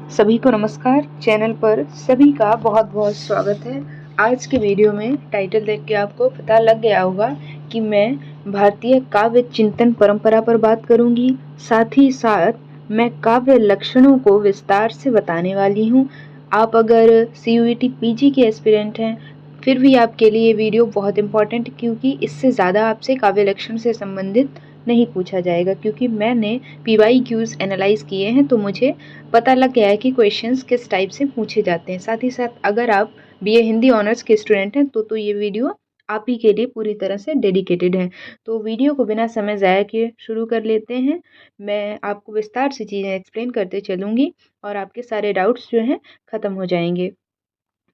सभी को नमस्कार। चैनल पर सभी का बहुत बहुत स्वागत है। आज के वीडियो में टाइटल देख के आपको पता लग गया होगा कि मैं भारतीय काव्य चिंतन परंपरा पर बात करूंगी। साथ ही साथ मैं काव्य लक्षणों को विस्तार से बताने वाली हूं। आप अगर CUET PG के एस्पिरेंट हैं फिर भी आपके लिए ये वीडियो बहुत इम्पोर्टेंट, क्योंकि इससे ज़्यादा आपसे काव्य लक्षण से संबंधित नहीं पूछा जाएगा, क्योंकि मैंने PYQs एनालाइज किए हैं तो मुझे पता लग गया है कि क्वेश्चंस किस टाइप से पूछे जाते हैं। साथ ही साथ अगर आप BA हिंदी ऑनर्स के स्टूडेंट हैं तो ये वीडियो आप ही के लिए पूरी तरह से डेडिकेटेड है। तो वीडियो को बिना समय ज़ाया किए शुरू कर लेते हैं। मैं आपको विस्तार से चीज़ें एक्सप्लेन करते चलूँगी और आपके सारे डाउट्स जो हैं ख़त्म हो जाएंगे।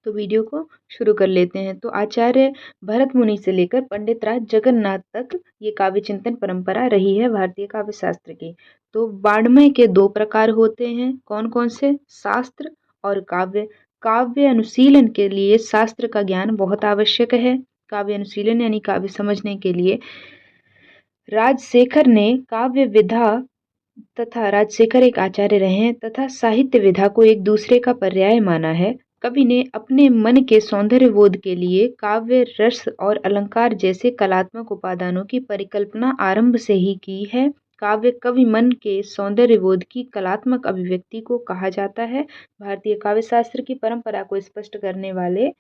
तो वीडियो को शुरू कर लेते हैं। तो आचार्य भरत मुनि से लेकर पंडित राज जगन्नाथ तक ये काव्य चिंतन परंपरा रही है भारतीय काव्य शास्त्र की। तो वाङ्मय के दो प्रकार होते हैं, कौन कौन से? शास्त्र और काव्य। काव्य अनुशीलन के लिए शास्त्र का ज्ञान बहुत आवश्यक है। काव्य अनुशीलन यानी काव्य समझने के लिए राजशेखर ने काव्य विधा तथा राजशेखर एक आचार्य रहे हैं तथा साहित्य विधा को एक दूसरे का पर्याय माना है। कवि ने अपने मन के सौंदर्य बोध के लिए काव्य रस और अलंकार जैसे कलात्मक उपादानों की परिकल्पना आरंभ से ही की है। काव्य कवि मन के सौंदर्य बोध की कलात्मक अभिव्यक्ति को कहा जाता है। भारतीय काव्य शास्त्र की परंपरा को स्पष्ट करने वाले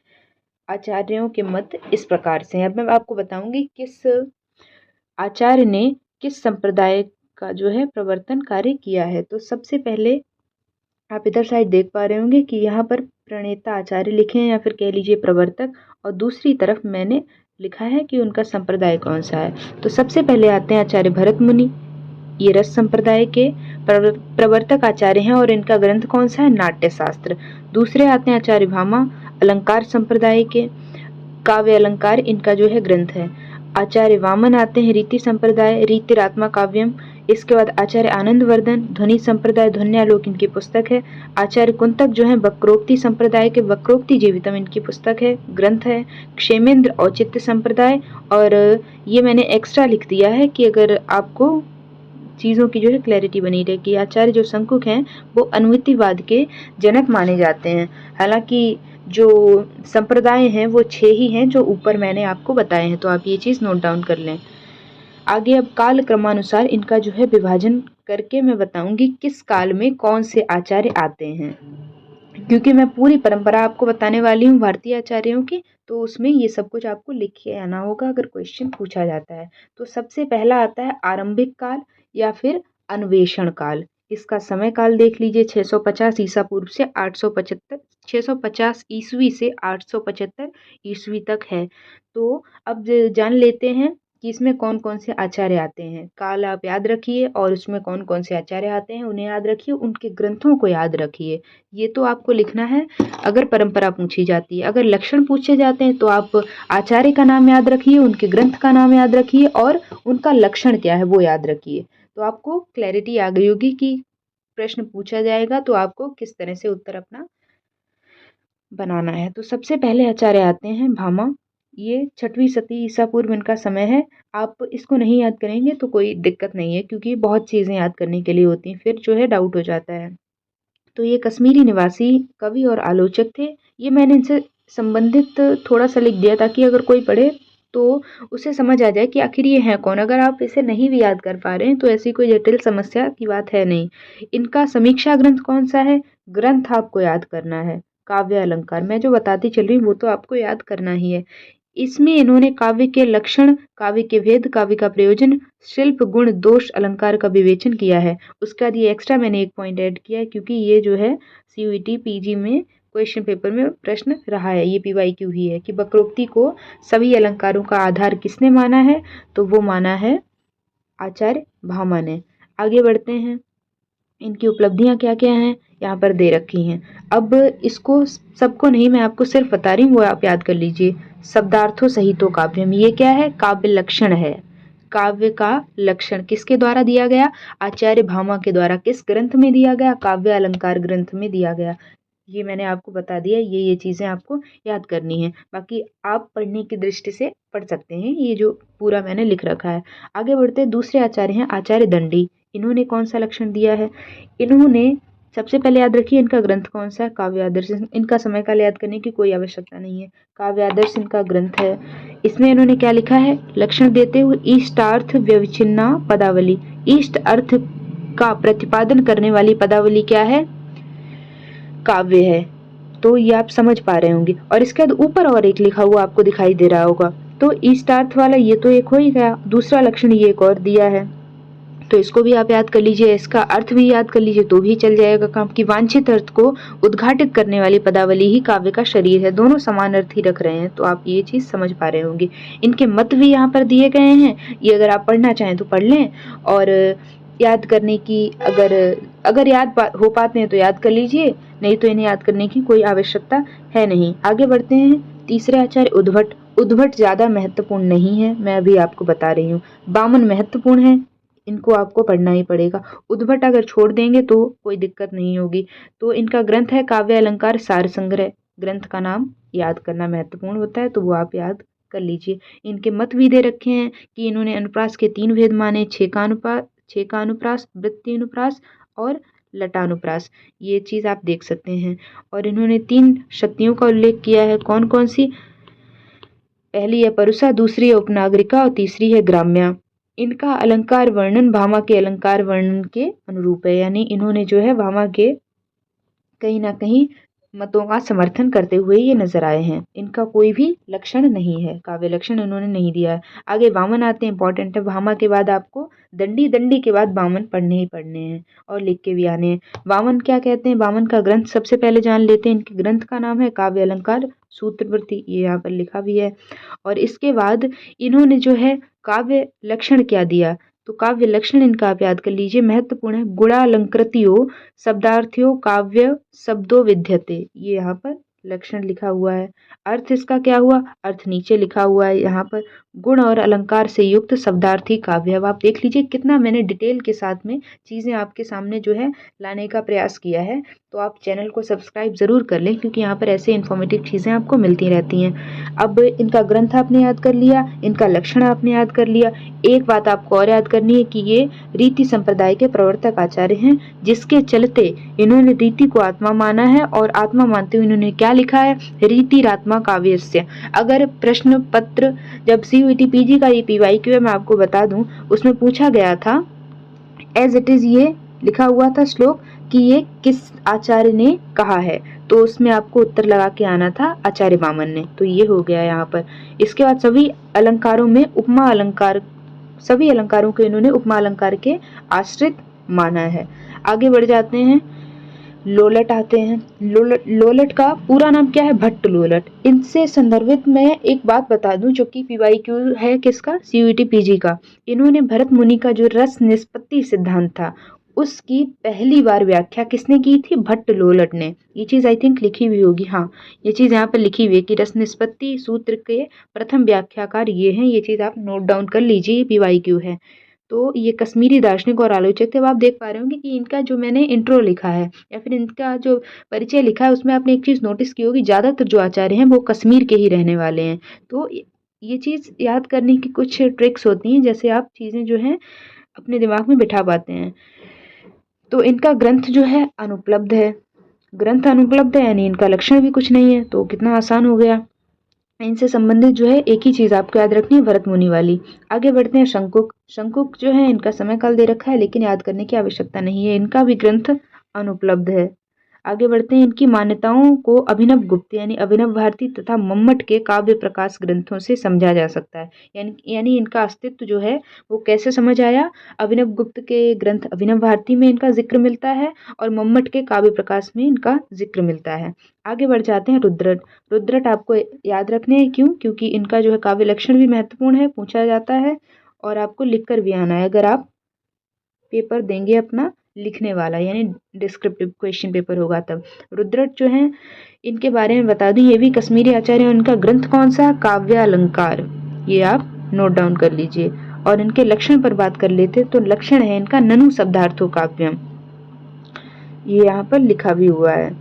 आचार्यों के मत इस प्रकार से हैं। अब मैं आपको बताऊंगी किस आचार्य ने किस संप्रदाय का जो है प्रवर्तन कार्य किया है। तो सबसे पहले आप इधर साइड देख पा रहे होंगे कि यहाँ पर प्रणेता आचार्य लिखे हैं या फिर कह लीजिए प्रवर्तक, और दूसरी तरफ मैंने लिखा है कि उनका संप्रदाय कौन सा है। तो सबसे पहले आते हैं आचार्य भरत मुनि। ये रस संप्रदाय के प्रवर्तक आचार्य हैं और इनका ग्रंथ कौन सा है? नाट्य शास्त्र। दूसरे आते हैं आचार्य भामा, अलंकार संप्रदाय के। काव्य अलंकार इनका जो है ग्रंथ है। आचार्य वामन आते हैं रीति संप्रदाय, रीतिरात्मा काव्यम। इसके बाद आचार्य आनंदवर्धन ध्वनि संप्रदाय, ध्वन्यालोक इनकी पुस्तक है। आचार्य कुंतक जो है वक्रोक्ति संप्रदाय के, वक्रोक्ति जीवितम इनकी पुस्तक है, ग्रंथ है। क्षेमेंद्र औचित्य संप्रदाय, और ये मैंने एक्स्ट्रा लिख दिया है कि अगर आपको चीज़ों की जो है क्लैरिटी बनी रहे कि आचार्य जो शंकुक हैं वो अनुमितिवाद के जनक माने जाते हैं। हालांकि जो संप्रदाय हैं वो 6 ही हैं जो ऊपर मैंने आपको बताए हैं, तो आप ये चीज़ नोट डाउन कर लें। आगे अब काल क्रमानुसार इनका जो है विभाजन करके मैं बताऊंगी किस काल में कौन से आचार्य आते हैं, क्योंकि मैं पूरी परंपरा आपको बताने वाली हूँ भारतीय आचार्यों की, तो उसमें ये सब कुछ आपको लिख के आना होगा अगर क्वेश्चन पूछा जाता है। तो सबसे पहला आता है आरंभिक काल या फिर अन्वेषण काल। इसका समय काल देख लीजिए, 650 ईसा पूर्व से 875, 650 ईस्वी से 875 ईस्वी तक है। तो अब जान लेते हैं कि इसमें कौन कौन से आचार्य आते हैं। काल आप याद रखिए और उसमें कौन कौन से आचार्य आते हैं उन्हें याद रखिए, उनके ग्रंथों को याद रखिए। ये तो आपको लिखना है अगर परंपरा पूछी जाती है। अगर लक्षण पूछे जाते हैं तो आप आचार्य का नाम याद रखिए, उनके ग्रंथ का नाम याद रखिए और उनका लक्षण क्या है वो याद रखिए। तो आपको क्लैरिटी आ गई होगी कि प्रश्न पूछा जाएगा तो आपको किस तरह से उत्तर अपना बनाना है। तो सबसे पहले आचार्य आते हैं भामा। ये 6वीं सदी ईसा पूर्व इनका समय है। आप इसको नहीं याद करेंगे तो कोई दिक्कत नहीं है, क्योंकि बहुत चीज़ें याद करने के लिए होती हैं, फिर जो है डाउट हो जाता है। तो ये कश्मीरी निवासी कवि और आलोचक थे। ये मैंने इनसे संबंधित थोड़ा सा लिख दिया ताकि अगर कोई पढ़े तो उसे समझ आ जाए कि आखिर ये हैं कौन। अगर आप इसे नहीं भी याद कर पा रहे हैं तो ऐसी कोई जटिल समस्या की बात है नहीं। इनका समीक्षा ग्रंथ कौन सा है? ग्रंथ आपको याद करना है काव्य अलंकार। मैं जो बताती चल रही हूँ वो तो आपको याद करना ही है। इसमें इन्होंने काव्य के लक्षण, काव्य के भेद, काव्य का प्रयोजन, शिल्प, गुण, दोष, अलंकार का विवेचन किया है। उसके बाद ये एक्स्ट्रा मैंने एक पॉइंट ऐड किया है, क्योंकि ये जो है CUET PG में क्वेश्चन पेपर में प्रश्न रहा है, ये PYQ ही है कि वक्रोक्ति को सभी अलंकारों का आधार किसने माना है? तो वो माना है आचार्य भामा ने। आगे बढ़ते हैं, इनकी उपलब्धियां क्या क्या हैं यहाँ पर दे रखी हैं। अब इसको सबको नहीं, मैं आपको सिर्फ बता रही हूँ, वो आप याद कर लीजिए। शब्दार्थों सहितो काव्यम, ये क्या है? काव्य लक्षण है। काव्य का लक्षण किसके द्वारा दिया गया? आचार्य भामा के द्वारा। किस ग्रंथ में दिया गया? काव्य अलंकार ग्रंथ में दिया गया। ये मैंने आपको बता दिया, ये चीज़ें आपको याद करनी है। बाकी आप पढ़ने की दृष्टि से पढ़ सकते हैं, ये जो पूरा मैंने लिख रखा है। आगे बढ़ते दूसरे आचार्य हैं आचार्य दंडी। इन्होंने कौन सा लक्षण दिया है? इन्होंने सबसे पहले याद रखिए इनका ग्रंथ कौन सा है, काव्य आदर्श। इनका समय काल याद करने की कोई आवश्यकता नहीं है, काव्य आदर्श इनका ग्रंथ है। इसमें इन्होंने क्या लिखा है, लक्षण देते हुए इष्टार्थ व्यवच्छिन्ना पदावली, इष्ट अर्थ का प्रतिपादन करने वाली पदावली क्या है, काव्य है। तो ये आप समझ पा रहे होंगे। और इसके बाद ऊपर और एक लिखा हुआ आपको दिखाई दे रहा होगा, तो इष्टार्थ वाला ये तो एक हो ही गया, दूसरा लक्षण ये एक और दिया है, तो इसको भी आप याद कर लीजिए, इसका अर्थ भी याद कर लीजिए तो भी चल जाएगा काम, कि वांछित अर्थ को उद्घाटित करने वाली पदावली ही काव्य का शरीर है। दोनों समान अर्थ ही रख रहे हैं, तो आप ये चीज समझ पा रहे होंगे। इनके मत भी यहाँ पर दिए गए हैं, ये अगर आप पढ़ना चाहें तो पढ़ लें, और याद करने की अगर याद हो पाते हैं तो याद कर लीजिए, नहीं तो इन्हें याद करने की कोई आवश्यकता है नहीं। आगे बढ़ते हैं। तीसरे आचार्य उद्भट। उद्भट ज्यादा महत्वपूर्ण नहीं है, मैं अभी आपको बता रही हूँ। वामन महत्वपूर्ण है, इनको आपको पढ़ना ही पड़ेगा। उद्भट अगर छोड़ देंगे तो कोई दिक्कत नहीं होगी। तो इनका ग्रंथ है काव्य अलंकार सार संग्रह। ग्रंथ का नाम याद करना महत्वपूर्ण होता है, तो वो आप याद कर लीजिए। इनके मत भी दे रखे हैं कि इन्होंने अनुप्रास के 3 भेद माने, छेका अनुप्रास, वृत्ति अनुप्रास और लटानुप्रास, ये चीज आप देख सकते हैं। और इन्होंने 3 शक्तियों का उल्लेख किया है, कौन कौन सी, पहली है परुषा, दूसरी है उपनागरिका और तीसरी है ग्राम्या। इनका अलंकार वर्णन भामा के अलंकार वर्णन के अनुरूप है, यानी इन्होंने जो है भामा के कहीं ना कहीं मतों का समर्थन करते हुए ये नजर आए हैं। इनका कोई भी लक्षण नहीं है, काव्य लक्षण इन्होंने नहीं दिया है। आगे वामन आते हैं, इंपॉर्टेंट है। भामा के बाद आपको दंडी, दंडी के बाद वामन पढ़ने ही पढ़ने हैं और लिख के भी आने हैं। वामन क्या कहते हैं, वामन का ग्रंथ सबसे पहले जान लेते हैं। इनके ग्रंथ का नाम है काव्य अलंकार सूत्रवृत्ति, ये यहाँ पर लिखा भी है। और इसके बाद इन्होंने जो है काव्य लक्षण क्या दिया, तो काव्य लक्षण इनका आप याद कर लीजिए, महत्वपूर्ण है। गुणालंकृतियो शब्दार्थियों काव्य शब्दों विद्यते, ये यहाँ पर लक्षण लिखा हुआ है। अर्थ इसका क्या हुआ, अर्थ नीचे लिखा हुआ है यहाँ पर, गुण और अलंकार से युक्त शब्दार्थी काव्य। अब आप देख लीजिए कितना मैंने डिटेल के साथ में चीजें आपके सामने जो है लाने का प्रयास किया है। तो आप चैनल को सब्सक्राइब जरूर कर लें, क्योंकि यहाँ पर ऐसे इन्फॉर्मेटिव चीजें आपको मिलती रहती हैं। अब इनका ग्रंथ आपने याद कर लिया, इनका लक्षण आपने याद कर लिया। एक बात आपको और याद करनी है कि ये रीति संप्रदाय के प्रवर्तक आचार्य हैं, जिसके चलते इन्होंने रीति को आत्मा माना है, और आत्मा मानते हुए इन्होंने क्या लिखा है, रीतिरात्मा काव्यस्य। अगर प्रश्न पत्र जब CUET PG का ये PYQ है, मैं आपको बता दूं, उसमें पूछा गया था एज इट इज, ये लिखा हुआ था श्लोक कि ये किस आचार्य ने कहा है, तो उसमें आपको उत्तर लगा के आना था आचार्य वामन ने, तो ये हो गया यहाँ पर। इसके बाद सभी अलंकारों में उपमा अलंकार, सभी अलंकारों को इन्होंने उपमा अलंकार के आश्रित माना है। आगे बढ़ जाते हैं, लोलट आते हैं। लोलट का पूरा नाम क्या है, भट्ट लोलट। इनसे संदर्भित मैं एक बात बता दूं, जो कि PYQ है किसका, CUET PG का। इन्होंने भरत मुनि का जो रस निष्पत्ति सिद्धांत था, उसकी पहली बार व्याख्या किसने की थी, भट्ट लोलट ने। ये चीज आई थिंक लिखी हुई होगी, हाँ ये चीज यहाँ पर लिखी हुई है कि रस निष्पत्ति सूत्र के प्रथम व्याख्याकार ये हैं। ये चीज आप नोट डाउन कर लीजिए, PYQ है। तो ये कश्मीरी दार्शनिक और आलोचक थे। अब आप देख पा रहे होंगे कि इनका जो मैंने इंट्रो लिखा है या फिर इनका जो परिचय लिखा है, उसमें आपने एक चीज नोटिस की होगी, ज्यादातर जो आचार्य हैं वो कश्मीर के ही रहने वाले हैं। तो ये चीज याद करने की कुछ ट्रिक्स होती हैं, जैसे आप चीजें जो है अपने दिमाग में बिठा पाते हैं। तो इनका ग्रंथ जो है अनुपलब्ध है, ग्रंथ अनुपलब्ध है यानी इनका लक्षण भी कुछ नहीं है, तो कितना आसान हो गया। इनसे संबंधित जो है एक ही चीज आपको याद रखनी है, भरत मुनि वाली। आगे बढ़ते हैं, शंकुक। शंकुक जो है इनका समय काल दे रखा है, लेकिन याद करने की आवश्यकता नहीं है, इनका भी ग्रंथ अनुपलब्ध है। आगे बढ़ते हैं, इनकी मान्यताओं को अभिनव गुप्त यानी अभिनव भारती तथा मम्मट के काव्य प्रकाश ग्रंथों से समझा जा सकता है। यानी इनका अस्तित्व जो है वो कैसे समझ आया, अभिनव गुप्त के ग्रंथ अभिनव भारती में इनका जिक्र मिलता है, और मम्मट के काव्य प्रकाश में इनका जिक्र मिलता है। आगे बढ़ जाते हैं, रुद्रट। रुद्रट आपको याद रखने हैं, क्यों, क्योंकि इनका जो है काव्य लक्षण भी महत्वपूर्ण है, पूछा जाता है, और आपको लिख कर भी आना है अगर आप पेपर देंगे अपना लिखने वाला, यानी डिस्क्रिप्टिव क्वेश्चन पेपर होगा तब। रुद्रट जो है इनके बारे में बता दूं, ये भी कश्मीरी आचार्य हैं। इनका ग्रंथ कौन सा, काव्य अलंकार, ये आप नोट डाउन कर लीजिए। और इनके लक्षण पर बात कर लेते, तो लक्षण है इनका ननु शब्दार्थो काव्यम, ये यहाँ पर लिखा भी हुआ है।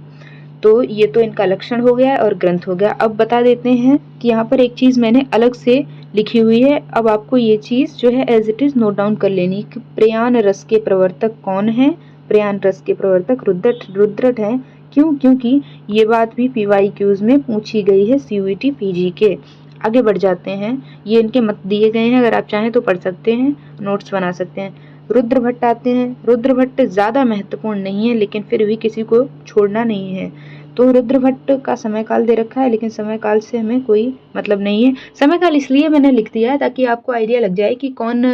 तो ये तो इनका लक्षण हो गया और ग्रंथ हो गया। अब बता देते हैं कि यहाँ पर एक चीज मैंने अलग से लिखी हुई है, अब आपको ये चीज जो है as it is note down कर लेनी कि प्रयाण रस के प्रवर्तक कौन है, प्रयाण रस के प्रवर्तक रुद्रट हैं। क्यों? क्योंकि ये बात भी PYQs में पूछी गई है CUET PG के। आगे बढ़ जाते हैं, ये इनके मत दिए गए हैं, अगर आप चाहें तो पढ़ सकते हैं, नोट्स बना सकते हैं। रुद्र भट्ट आते हैं। रुद्र भट्ट ज्यादा महत्वपूर्ण नहीं है, लेकिन फिर भी किसी को छोड़ना नहीं है। तो रुद्र भट्ट का समय काल दे रखा है, लेकिन समय काल से हमें कोई मतलब नहीं है। समय काल इसलिए मैंने लिख दिया है ताकि आपको आइडिया लग जाए कि कौन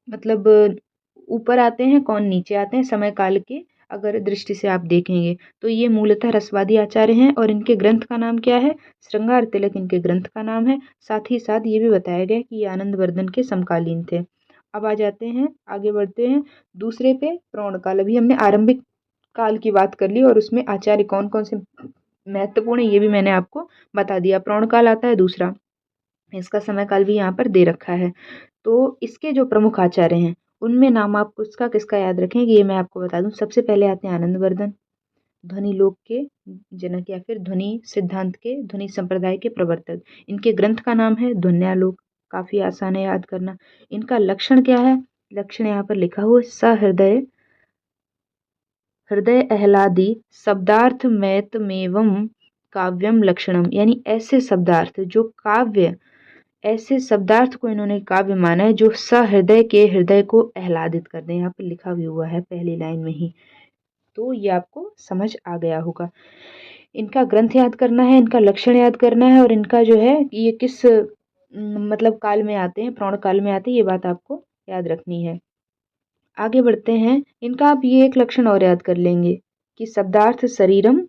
मतलब ऊपर आते हैं, कौन नीचे आते हैं समय काल के अगर दृष्टि से आप देखेंगे। तो ये मूलतः रसवादी आचार्य हैं और इनके ग्रंथ का नाम क्या है? श्रृंगार तिलक इनके ग्रंथ का नाम है। साथ ही साथ ये भी बताया गया कि ये आनंदवर्धन के समकालीन थे। अब आ जाते हैं, आगे बढ़ते हैं दूसरे पे, प्रौढ़ काल। अभी हमने आरंभिक काल की बात कर ली और उसमें आचार्य कौन कौन से महत्वपूर्ण है ये भी मैंने आपको बता दिया। प्रौढ़ काल आता है दूसरा, इसका समय काल भी यहाँ पर दे रखा है। तो इसके जो प्रमुख आचार्य हैं उनमें नाम आप किसका किसका याद रखेंगे ये मैं आपको बता दूं। सबसे पहले आते हैं आनंदवर्धन, ध्वनि लोक के जनक या फिर ध्वनि सिद्धांत के, ध्वनि संप्रदाय के प्रवर्तक। इनके ग्रंथ का नाम है ध्वन्यालोक, काफी आसान है याद करना। इनका लक्षण क्या है? लक्षण यहाँ पर लिखा हुआ, सहृदय हृदय आह्लादी शब्दार्थमयतमेवं काव्यम लक्षणम, यानी ऐसे शब्दार्थ जो काव्य, ऐसे शब्दार्थ को इन्होंने काव्य माना है जो सहृदय के हृदय को आह्लादित कर दे। यहाँ पे लिखा भी हुआ है पहली लाइन में ही, तो ये आपको समझ आ गया होगा। इनका ग्रंथ याद करना है, इनका लक्षण याद करना है, और इनका जो है ये किस मतलब काल में आते हैं, प्रौढ़ काल में आते हैं, ये बात आपको याद रखनी है। आगे बढ़ते हैं, इनका आप ये एक लक्षण और याद कर लेंगे कि शब्दार्थ शरीरम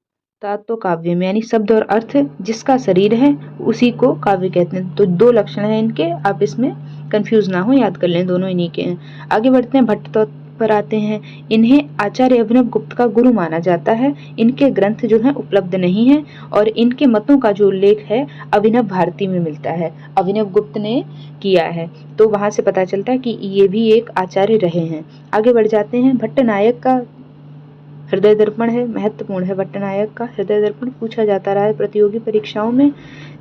तात्व काव्य में, यानी शब्द और अर्थ जिसका शरीर है उसी को काव्य कहते हैं। तो दो लक्षण हैं इनके, आप इसमें कंफ्यूज ना हो, याद कर लें, दोनों इन्हीं के हैं। आगे बढ़ते हैं, भट्ट पर आते हैं। इन्हें आचार्य अभिनव गुप्त का गुरु माना जाता है। इनके ग्रंथ जो है उपलब्ध नहीं है और इनके मतों का जो उल्लेख है अभिनव भारती में मिलता है, अभिनव गुप्त ने किया है। तो वहां से पता चलता है कि ये भी एक आचार्य रहे हैं। आगे बढ़ जाते हैं, भट्टनायक का हृदय दर्पण है, महत्वपूर्ण है। भट्टनायक का हृदय दर्पण पूछा जाता रहा है प्रतियोगी परीक्षाओं में,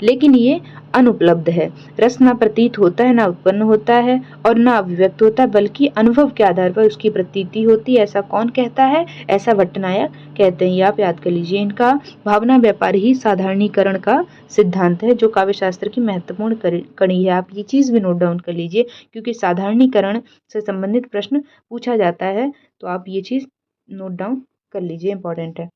लेकिन ये अनुपलब्ध है। रस ना प्रतीत होता है, ना उत्पन्न होता है और ना अभिव्यक्त होता है, बल्कि अनुभव के आधार पर उसकी प्रतीति होती है। ऐसा कौन कहता है? ऐसा भट्टनायक कहते हैं, ये आप याद कर लीजिए। इनका भावना व्यापार ही साधारणीकरण का सिद्धांत है, जो काव्य शास्त्र की महत्वपूर्ण कड़ी है। आप ये चीज भी नोट डाउन कर लीजिए, क्योंकि साधारणीकरण से संबंधित प्रश्न पूछा जाता है, तो आप ये चीज नोट डाउन कर लीजिए, इंपॉर्टेंट है।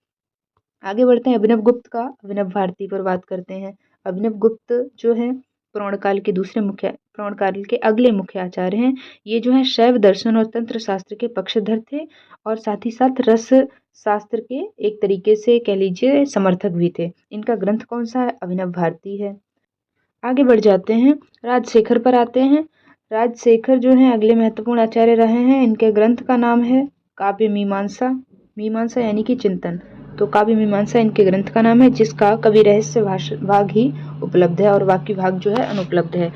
आगे बढ़ते हैं, अभिनव गुप्त का अभिनव भारती पर बात करते हैं। अभिनव गुप्त जो है प्रौढ़ काल के प्रौढ़ काल के अगले मुख्य आचार्य हैं। ये जो है शैव दर्शन और तंत्र शास्त्र के पक्षधर थे और साथ ही साथ रस शास्त्र के एक तरीके से कह लीजिए समर्थक भी थे। इनका ग्रंथ कौन सा है? अभिनव भारती है। आगे बढ़ जाते हैं, राजशेखर पर आते हैं। राजशेखर जो है अगले महत्वपूर्ण आचार्य रहे हैं। इनके ग्रंथ का नाम है काव्य मीमांसा, मीमांसा यानी कि चिंतन। तो काव्य मीमांसा इनके ग्रंथ का नाम है, जिसका कवि रहस्य भाग ही उपलब्ध है और बाकी भाग जो है अनुपलब्ध है।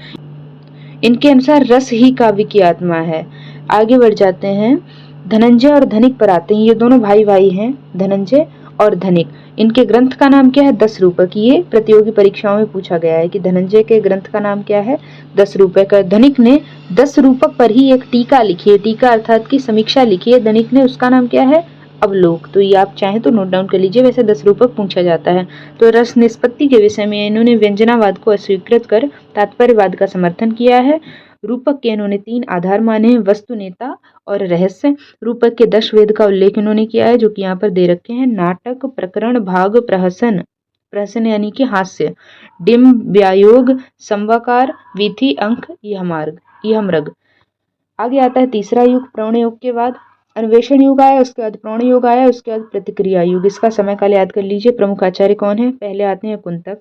इनके अनुसार रस ही काव्य की आत्मा है। आगे बढ़ जाते हैं, धनंजय और धनिक पर आते हैं। ये दोनों भाई भाई हैं, धनंजय और धनिक। इनके ग्रंथ का नाम क्या है? 10 रूपक। ये प्रतियोगी परीक्षाओं में पूछा गया है कि धनंजय के ग्रंथ का नाम क्या है? 10 रूपक। धनिक ने 10 रूपक पर ही एक टीका लिखी है, टीका अर्थात की समीक्षा लिखी है धनिक ने, उसका नाम क्या है? अवलोक। तो ये आप चाहें तो नोट डाउन कर लीजिए, वैसे 10 रूपक पूछा जाता है। तो रस निष्पत्ति के विषय में इन्होंने व्यंजनावाद को अस्वीकृत कर तात्पर्यवाद का समर्थन किया है। रूपक के इन्होंने 3 आधार माने हैं, वस्तु, नेता और रहस्य। रूपक के 10 वेद का उल्लेख इन्होंने किया है, जो कि यहाँ पर दे रखे हैं। नाटक, प्रकरण, भाग, प्रहसन, प्रहसन यानी कि हास्य, डिम, व्यायोग, संवाकार, वीथी, अंक, यमर्ग। आगे आता है तीसरा युग, प्रौढ़ युग के बाद अन्वेषण युग आया, उसके बाद प्रौढ़ युग आया, उसके बाद प्रतिक्रिया युग। इसका समय काल याद कर लीजिए। प्रमुख आचार्य कौन है? पहले आते हैं कुंतक।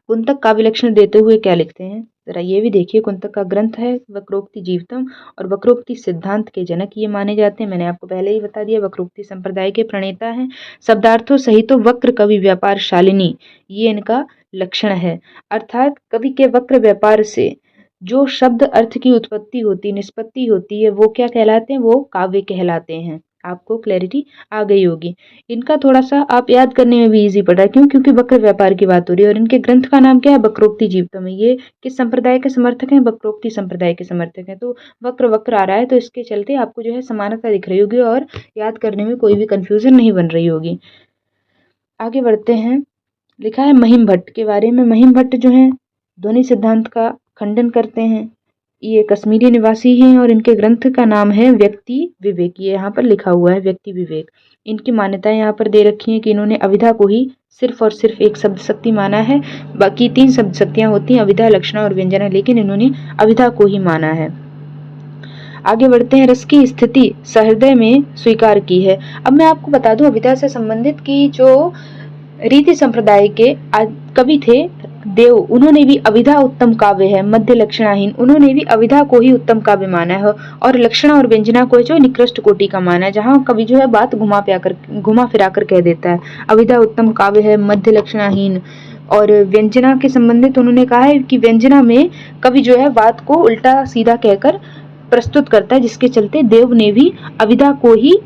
कुंतक काव्य लक्षण देते हुए क्या लिखते हैं, जरा ये भी देखिए। कुंतक का ग्रंथ है वक्रोक्ति जीवितम और वक्रोक्ति सिद्धांत के जनक ये माने जाते हैं। मैंने आपको पहले ही बता दिया, वक्रोक्ति संप्रदाय के प्रणेता हैं। शब्दार्थों सहित वक्र कवि व्यापार शालिनी, ये इनका लक्षण है। अर्थात कवि के वक्र व्यापार से जो शब्द अर्थ की उत्पत्ति होती, निष्पत्ति होती है, वो क्या कहलाते हैं? वो काव्य कहलाते हैं। आपको क्लैरिटी आ गई होगी। इनका थोड़ा सा आप याद करने में भी इजी पड़ रहा है, क्यों? क्योंकि वक्र व्यापार की बात हो रही है और इनके ग्रंथ का नाम क्या है? वक्रोक्ति जीवितम। ये किस संप्रदाय के समर्थक हैं? वक्रोक्ति संप्रदाय के समर्थक हैं। तो वक्र वक्र आ रहा है, तो इसके चलते आपको जो है समानता दिख रही होगी और याद करने में कोई भी कंफ्यूजन नहीं बन रही होगी। आगे बढ़ते हैं। लिखा है महिम भट्ट के बारे में। महिम भट्ट जो है ध्वनि सिद्धांत का खंडन करते हैं। ये कश्मीरी निवासी हैं और इनके ग्रंथ का नाम है व्यक्ति विवेक। ये यहाँ पर लिखा हुआ है व्यक्ति विवेक। इनकी मान्यताएं यहाँ पर दे रखी हैं कि इन्होंने अविधा को ही सिर्फ और सिर्फ एक शब्द शक्ति माना है। बाकी 3 शब्द शक्तियां होती हैं, अविधा, लक्षणा और व्यंजना, लेकिन इन्होंने अविधा को ही माना है। आगे बढ़ते हैं। रस की स्थिति सहृदय में स्वीकार की है। अब मैं आपको बता दूं, अविधा से संबंधित की जो रीति संप्रदाय के कवि थे देव, उन्होंने भी अविधा उत्तम काव्य है, मध्य लक्षणाहीन, उन्होंने भी अविधा को ही उत्तम काव्य माना है और लक्षणा और व्यंजना को जो निकृष्ट कोटि का माना है, जहाँ कवि जो है बात घुमा फिरा कर कह देता है। अविधा उत्तम काव्य है, मध्य लक्षणाहीन, और व्यंजना के संबंधित उन्होंने कहा है कि व्यंजना में कवि जो है बात को उल्टा सीधा कहकर प्रस्तुत करता है, जिसके चलते देव ने भी अविधा को ही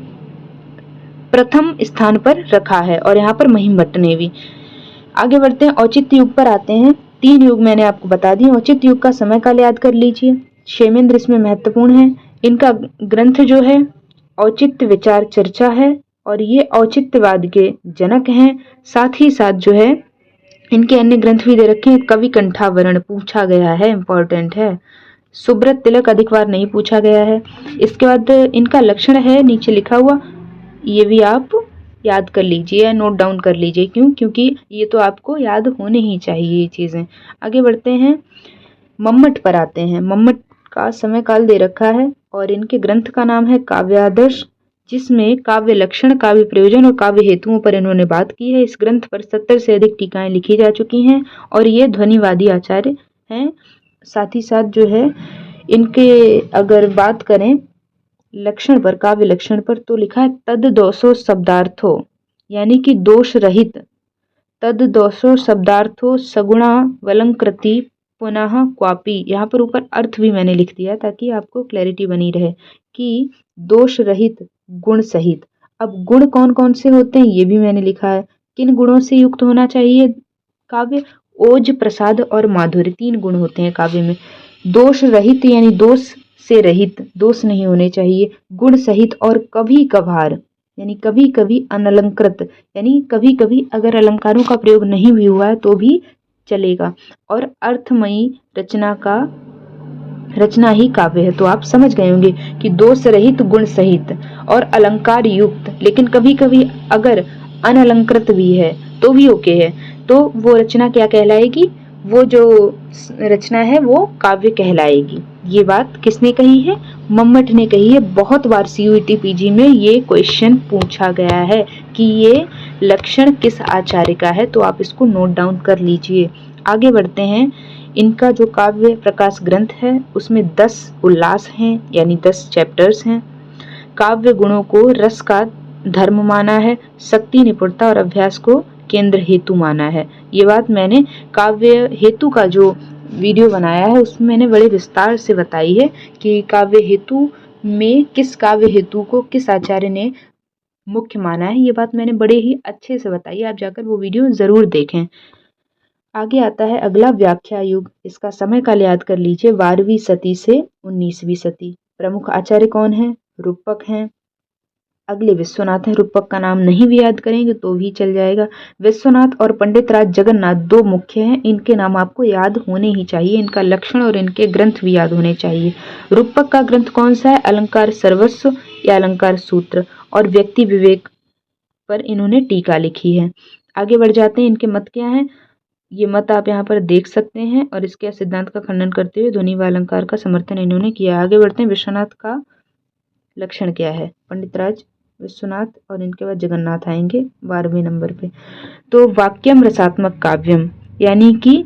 प्रथम स्थान पर रखा है और यहाँ पर महिम भट्ट ने भी। आगे बढ़ते हैं। औचित्य युग पर आते हैं। 3 युग मैंने आपको बता दिए। औचित्य युग का समय काल याद कर लीजिए। क्षेमेंद्र इसमें महत्वपूर्ण है। इनका ग्रंथ जो है औचित्य विचार चर्चा है और ये औचित्यवाद के जनक हैं। साथ ही साथ जो है इनके अन्य ग्रंथ भी दे रखे हैं। कवि कंठावरण पूछा गया है, इंपॉर्टेंट है। सुब्रत तिलक अधिक बार नहीं पूछा गया है। इसके बाद इनका लक्षण है नीचे लिखा हुआ, ये भी आप याद कर लीजिए या नोट डाउन कर लीजिए। क्यों? क्योंकि ये तो आपको याद होने ही चाहिए ये चीजें। आगे बढ़ते हैं। मम्मट पर आते हैं। मम्मट का समय काल दे रखा है और इनके ग्रंथ का नाम है काव्यादर्श, जिसमें काव्य लक्षण, काव्य प्रयोजन और काव्य हेतुओं पर इन्होंने बात की है। इस ग्रंथ पर 70 से अधिक टीकाएं लिखी जा चुकी हैं और ये ध्वनिवादी आचार्य हैं। साथ ही साथ जो है इनके अगर बात करें लक्षण पर, काव्य लक्षण पर, तो लिखा है तद दोषो शब्दार्थो, यानी कि दोष रहित। तद दोषो शब्दार्थो सगुणा वलंकृति पुनः क्वापी। यहाँ पर ऊपर अर्थ भी मैंने लिख दिया ताकि आपको क्लैरिटी बनी रहे कि दोष रहित, गुण सहित। अब गुण कौन कौन से होते हैं ये भी मैंने लिखा है। किन गुणों से युक्त होना चाहिए काव्य? ओज, प्रसाद और माधुर्य, 3 गुण होते हैं काव्य में। दोष रहित यानी दोष से रहित, दोष नहीं होने चाहिए। गुण सहित और कभी कभार यानी कभी कभी अनलंकृत, यानी कभी कभी अगर अलंकारों का प्रयोग नहीं भी हुआ है तो भी चलेगा। और अर्थमयी रचना ही काव्य है। तो आप समझ गए होंगे कि दोष रहित, गुण सहित और अलंकार युक्त, लेकिन कभी कभी अगर अनलंकृत भी है तो भी ओके है। तो वो रचना क्या कहलाएगी? वो जो रचना है वो काव्य कहलाएगी। ये बात किसने कही है? मम्मट ने कही है। बहुत बार CUET PG में ये क्वेश्चन पूछा गया है कि ये लक्षण किस आचार्य का है, तो आप इसको नोट डाउन कर लीजिए। आगे बढ़ते हैं। इनका जो काव्य प्रकाश ग्रंथ है उसमें 10 उल्लास हैं, यानी 10 चैप्टर्स हैं। काव्य गुणों को रस का धर्म माना है, शक्ति, निपुणता और अभ्यास को केंद्र हेतु माना है। ये बात मैंने काव्य हेतु का जो वीडियो बनाया है उसमें मैंने बड़े विस्तार से बताई है कि काव्य हेतु में किस काव्य हेतु को किस आचार्य ने मुख्य माना है। ये बात मैंने बड़े ही अच्छे से बताई है, आप जाकर वो वीडियो जरूर देखें। आगे आता है अगला व्याख्या युग। इसका समय काल याद कर लीजिए, 12वीं सदी से 19वीं सदी। प्रमुख आचार्य कौन है? रूपक हैं। अगले विश्वनाथ हैं। रूपक का नाम नहीं भी याद करेंगे तो भी चल जाएगा। विश्वनाथ और पंडित राज जगन्नाथ 2 मुख्य हैं। इनके नाम आपको याद होने ही चाहिए। इनका लक्षण और इनके ग्रंथ भी याद होने चाहिए। रूपक का ग्रंथ कौन सा है? अलंकार सर्वस्व या अलंकार सूत्र, और व्यक्ति विवेक पर इन्होंने टीका लिखी है। आगे बढ़ जाते हैं। इनके मत क्या हैं? ये मत आप यहाँ पर देख सकते हैं और इसके सिद्धांत का खंडन करते हुए ध्वनि व अलंकार का समर्थन इन्होंने किया। आगे बढ़ते हैं। विश्वनाथ का लक्षण क्या है? पंडित राज, विश्वनाथ और इनके बाद जगन्नाथ आएंगे 12वें नंबर पे। तो वाक्यम रसात्मक काव्यम, यानी कि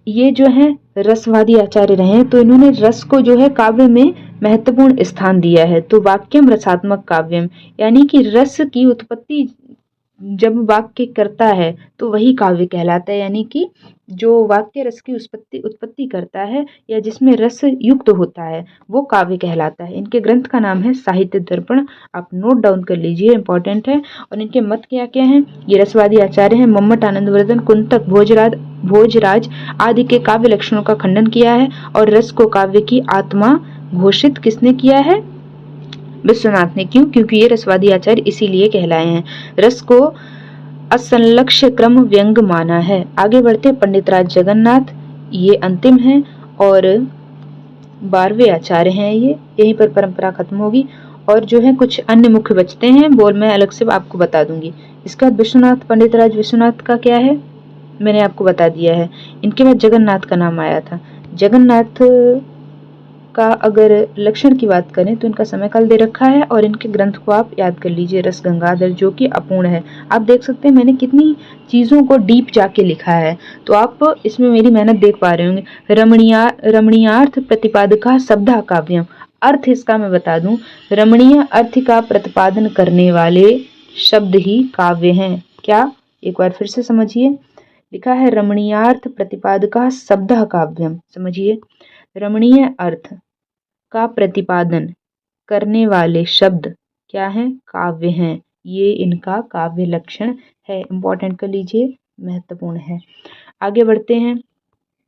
ये जो है रसवादी आचार्य रहे हैं, तो इन्होंने रस को जो है काव्य में महत्वपूर्ण स्थान दिया है। तो वाक्यम रसात्मक काव्यम यानी कि रस की उत्पत्ति जब वाक्य करता है तो वही काव्य कहलाता है, यानी कि जो वाक्य रस की उत्पत्ति करता है या जिसमें रस युक्त होता है वो काव्य कहलाता है। इनके ग्रंथ का नाम है साहित्य दर्पण, आप नोट डाउन कर लीजिए, इंपॉर्टेंट है। और इनके मत क्या क्या हैं? ये रसवादी आचार्य हैं। मम्मट, आनंदवर्धन, कुंतक, भोजराज आदि के काव्य लक्षणों का खंडन किया है। और रस को काव्य की आत्मा घोषित किसने किया है? विश्वनाथ ने। क्यों? क्योंकि ये रसवादी आचार्य इसीलिए कहलाए हैं। रस को असंलक्ष्य क्रम व्यंग माना है। आगे बढ़ते पंडितराज जगन्नाथ, ये अंतिम है और 12वें आचार्य हैं। ये यहीं पर परंपरा खत्म होगी और जो है कुछ अन्य मुख्य बचते हैं, बोल मैं अलग से आपको बता दूंगी। इसका विश्वनाथ, पंडितराज विश्वनाथ का क्या है मैंने आपको बता दिया है। इनके बाद जगन्नाथ का नाम आया था। जगन्नाथ का अगर लक्षण की बात करें तो इनका समय काल दे रखा है और इनके ग्रंथ को आप याद कर लीजिए। रस गंगाधर जो कि अपूर्ण है। आप देख सकते हैं मैंने कितनी चीजों को डीप जाके लिखा है, तो आप इसमें मेरी मेहनत देख पा रहे होंगे। रमणीयार्थ प्रतिपादका शब्दा काव्यम, अर्थ इसका मैं बता दूं, रमणीय अर्थ का प्रतिपादन करने वाले शब्द ही काव्य हैं। क्या? एक बार फिर से समझिए, लिखा है रमणीयार्थ प्रतिपादका शब्दा काव्यम। समझिए, रमणीय अर्थ का प्रतिपादन करने वाले शब्द क्या हैं? काव्य हैं। ये इनका काव्य लक्षण है। इंपॉर्टेंट कर लीजिए, महत्वपूर्ण है। आगे बढ़ते हैं।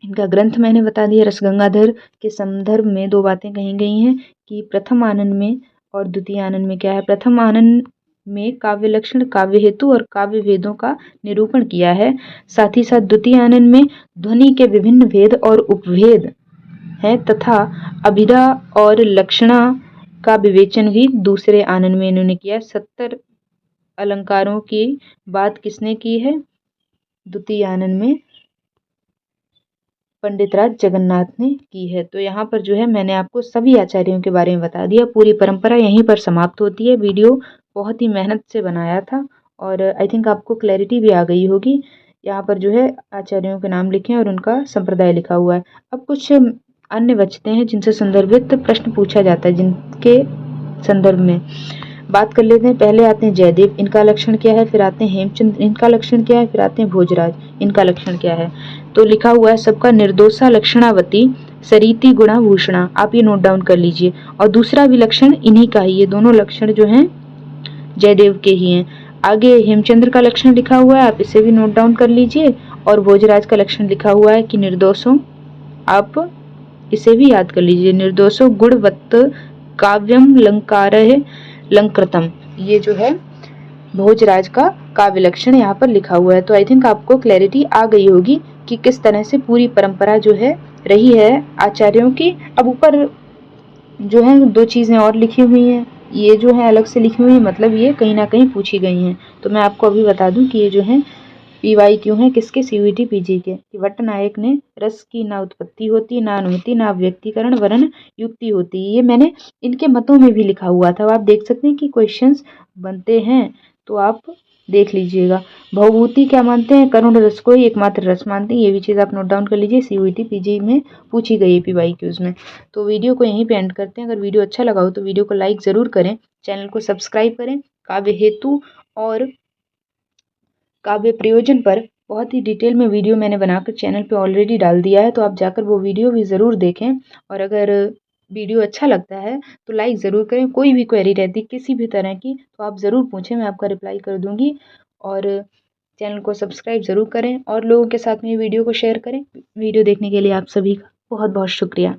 इनका ग्रंथ मैंने बता दिया। रसगंगाधर के संदर्भ में दो बातें कही गई हैं कि प्रथम आनंद में और द्वितीय आनंद में क्या है। प्रथम आनंद में काव्य लक्षण, काव्य हेतु और काव्य भेदों का निरूपण किया है। साथ ही साथ द्वितीय आनंद में ध्वनि के विभिन्न भेद और उपभेद है तथा अभिधा और लक्षणा का विवेचन भी दूसरे आनंद में इन्होंने किया। 70 अलंकारों की बात किसने की है? द्वितीय आनंद में पंडितराज जगन्नाथ ने की है। तो यहाँ पर जो है मैंने आपको सभी आचार्यों के बारे में बता दिया। पूरी परंपरा यहीं पर समाप्त होती है। वीडियो बहुत ही मेहनत से बनाया था और आई थिंक आपको क्लैरिटी भी आ गई होगी। यहाँ पर जो है आचार्यों के नाम लिखे हैं और उनका संप्रदाय लिखा हुआ है। अब कुछ अन्य बचते हैं जिनसे संदर्भित प्रश्न पूछा जाता है, जिनके संदर्भ में बात कर लेते हैं। पहले आते हैं जयदेव, इनका लक्षण क्या है। फिर आते हैं हेमचंद्र, इनका लक्षण क्या है। फिर आते हैं भोजराज, इनका लक्षण क्या है। तो लिखा हुआ है सबका, निर्दोषा लक्षणावती सरीति गुणा भूषणा। आप ये नोट डाउन कर लीजिए। और दूसरा भी लक्षण इन्हीं का ही, ये दोनों लक्षण जो हैं जयदेव के ही हैं। आगे हेमचंद्र का लक्षण लिखा हुआ है, आप इसे भी नोट डाउन कर लीजिए। और भोजराज का लक्षण लिखा हुआ है कि निर्दोषों, आप इसे भी याद कर लीजिए। निर्दोषो गुणवत्त काव्यम लंकृतम, ये जो है भोजराज का काव्य लक्षण यहाँ पर लिखा हुआ है। तो आई थिंक आपको क्लैरिटी आ गई होगी कि किस तरह से पूरी परंपरा जो है रही है आचार्यों की। अब ऊपर जो है दो चीजें और लिखी हुई हैं, ये जो है अलग से लिखी हुई है, मतलब ये कहीं ना कहीं पूछी गई हैं। तो मैं आपको अभी बता दूं कि ये जो है PY क्यों है, किसके? CVT PG के। कि भट्ट नायक ने रस की ना उत्पत्ति होती, ना अनुमति, ना व्यक्तिकरण वरन युक्ति होती। ये मैंने इनके मतों में भी लिखा हुआ था। आप देख सकते हैं कि क्वेश्चंस बनते हैं, तो आप देख लीजिएगा। भवभूति क्या मानते हैं? करुण रस को ही एकमात्र रस मानते हैं। ये भी चीज़ आप नोट डाउन कर लीजिए, CVT PG में पूछी गई है PYQs में। तो वीडियो को यहीं पे एंड करते हैं। अगर वीडियो अच्छा लगा हो तो वीडियो को लाइक ज़रूर करें, चैनल को सब्सक्राइब करें। काव्य हेतु और काव्य प्रयोजन पर बहुत ही डिटेल में वीडियो मैंने बनाकर चैनल पे ऑलरेडी डाल दिया है, तो आप जाकर वो वीडियो भी ज़रूर देखें। और अगर वीडियो अच्छा लगता है तो लाइक ज़रूर करें। कोई भी क्वेरी रहती किसी भी तरह की तो आप ज़रूर पूछें, मैं आपका रिप्लाई कर दूँगी। और चैनल को सब्सक्राइब ज़रूर करें और लोगों के साथ में वीडियो को शेयर करें। वीडियो देखने के लिए आप सभी का बहुत बहुत शुक्रिया।